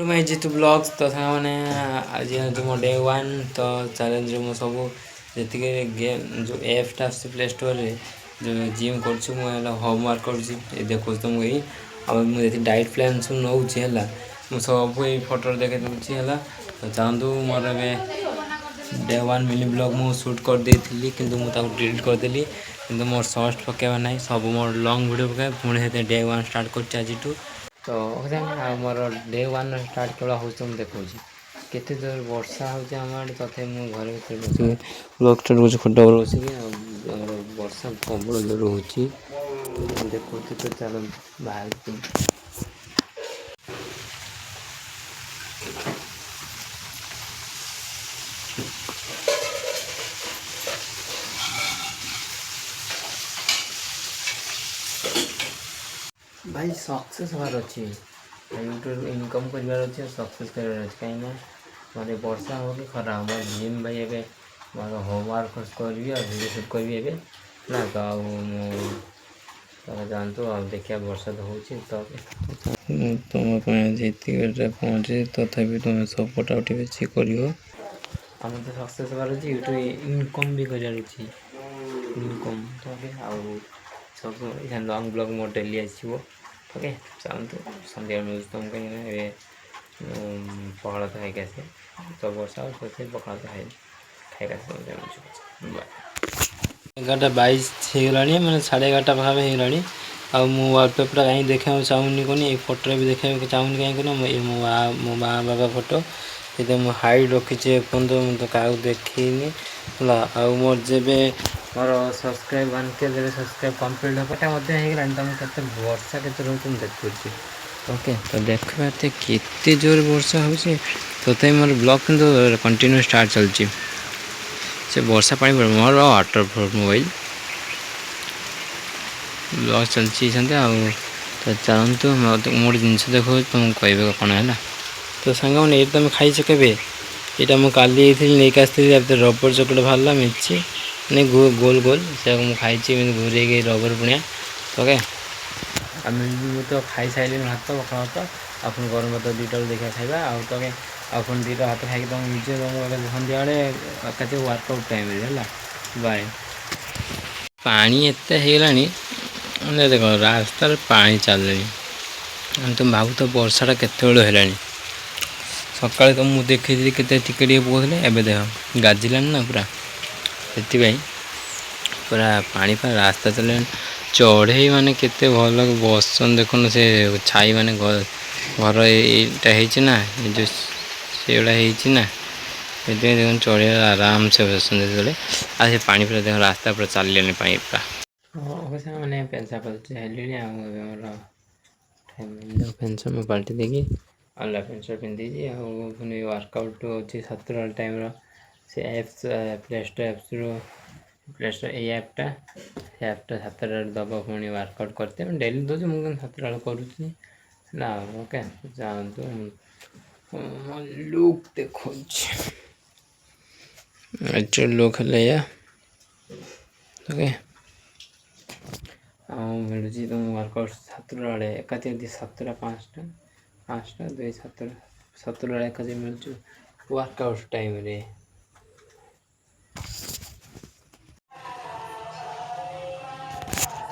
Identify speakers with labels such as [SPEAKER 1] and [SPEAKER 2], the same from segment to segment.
[SPEAKER 1] To my जितु blogs तो मैंने आज जो मो डे वन तो चैलेंज मो सब जी गेम जो एप्टा प्ले स्टोर रे जो जिम कर होमवर्क कर देखो तुमको यही मुझे डाइट प्लान सब नौ सब ये फोटो देखे दूसरी है तो चाहतु मोर ए डे वन मिनी ब्लॉग मु शूट कर देती किंतु मुझे डिलीट करदेली कि मोर सर्ट्स पकेबा ना सब मोर लंग वीडियो पकाए पुणी डे वन स्टार्ट कर तो मोर डे वन स्टार्ट केवल हूँ मुझे देखा केते जोर वर्षा होती आम आड़े तथा घर भर ब्लॉग स्टार्ट कर खट बस वर्षा प्रबल जोर हो देखो तो चल बाहर भाई सक्सेस हबार अच्छे यूट्यूब इनकम करार अच्छे सक्सेस करार अच्छे कहीं मतलब वर्षा हो कि खरा हो जिम भाई ए मोर होमवर्क करी और वीडियो शूट करी ना तो जानतु आ देखिए वर्षा तो हो तुम पहुँचे तथापि तुम सपोर्ट आउट बेसी कर आम तो सक्सेस हबार अच्छे यूट्यूब इनकम भी करार अच्छे इनकम तो सब लंग ब्लॉग मोर डेली आसो ओके चाहतु सन्ध्या मिलूँ तुम कहीं पखाड़ तो खाई आसे तो वर्षा तो पखाड़ तो खाई आसे 11:22 होगा मैंने 11:30 पाखे होगा आ वालपेपर कहीं देखा चाहूनी कौन ये फोटो भी देखा चाहूनी कहीं मो माँ बाबा फोटो ये मुझे हाइड रखी एपन तो क्या देखनी है मोर जब मोर सब्सक्राइब 1K जब सब्सक्राइब कम्प्लीट होगा तो मुझे के वर्षा के रोज देखुची ओके तो देखते केते जोर वर्षा हो तो मोर ब्लॉग कि कंटिन्यू स्टार्ट चलती से वर्षा पानी more water proof mobile blog चलती तो चाहतु मोर जिनस देखो तुमको कह कौन है तो सांग मैंने ये तुम खाई के यहाँ मुझे काली नहीं आसती रबर चॉकलेट बाहर मिर्ची नहीं गोल गोल से खाई घूरे रबर पुणिया ओके तो खाई सारे भात पखाड़ भात आपन गरम भात 2टा देखा खाଇବା तो आपन 2टा भात खाई तुम निजे सन्ध्या बेले वर्कआउट टाइम है बाय पानी एत होगा देख रास्तार पानी चल तुम भाव तो वर्षाटा केतबेलू है सकाଳେ तो मुझे देखी के पकड़े एवं देख गाजिलानी ना पूरा से पूरा पानी पर रास्ता चल चढ़े माने केते भल बसन देखुन से छाई माने घर यहाँ ना जो से ना देख चढ़े आराम से बसन चले आ पानी पूरा देख रास्ता पूरा चलिए पानी पूरा मैंने पेंसा पलटे पेंशन पाल्टी देगी अल्ला पेंशन पिंधि पुणी वर्कआउट अच्छे 7टा टाइम से apps play store apps play store ऐपटा 7टा दबा पुणी वर्कआउट करते डेली दूसरी मुझे 7टा करुँगी ना ओके जानतु लुक देखो एक्चुअल लुक है ओके मिलूँ तुम वर्कआउट 7टा बेले एकाती 7टा 5टा 2 7टा एकाती मिलूँ वर्कआउट टाइम रे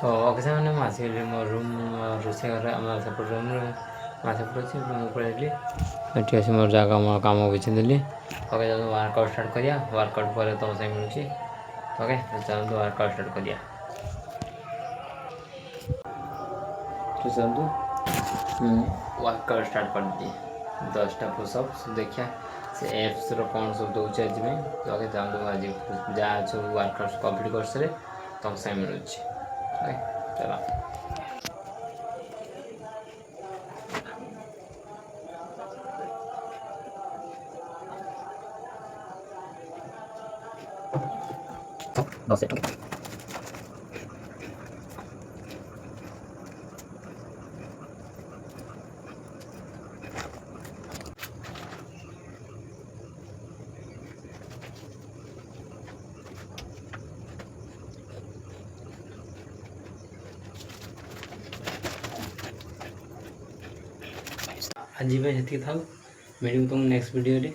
[SPEAKER 1] तो अक्सा मैंने आसिक मो रूम रोसे घर आम सेपट रूम सेपट अच्छे पड़े ये मोर जगह मोर कम बुझीदेली ओके वर्कआउट स्टार्ट करिया वर्कआउट पर तुम से मिलूँ ओके चलते वर्कआउट स्टार्ट करिया तो चलते वर्कआउट स्टार्ट कर दिए 10टा पुशअप्स देखिए से एप्स कौन सब दूसरे आज में तो ओके चलते आज जहाँ सब वर्कआउट कम्प्लीट कर सारे तुम से मिलूँ चलो दस सेट आज जी मिलू तुम नेक्स्ट वीडियो रे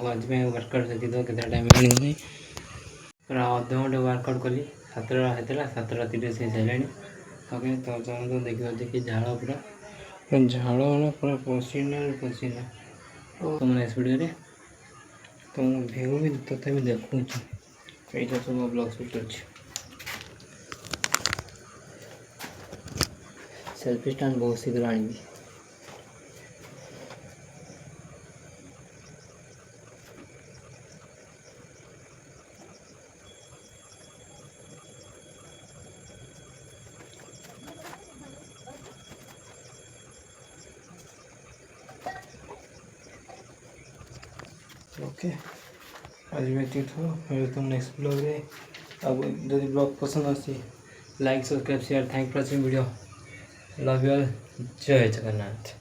[SPEAKER 1] आज वर्कआउट देखी दो केते टाइम मिलनी पूरा अध घंटे वर्कआउट कली 7टा होता 7:30 से सारे ओके तो चलो देखिए देखिए झाड़ पूरा झाड़ पूरा पसीना पसीना तो तुम नेक्स्ट वीडियो रे तुम व्यू भी तथा देखूँ यहाँ सब ब्लॉग शूट कर सेल्फी स्टैंड बहुत शीघ्र आनी ओके आज मैं मिले तुम नेक्स्ट ब्लॉग रे अब जो ब्लॉग पसंद आसी like subscribe share thank for watching video love you all जय जगन्नाथ।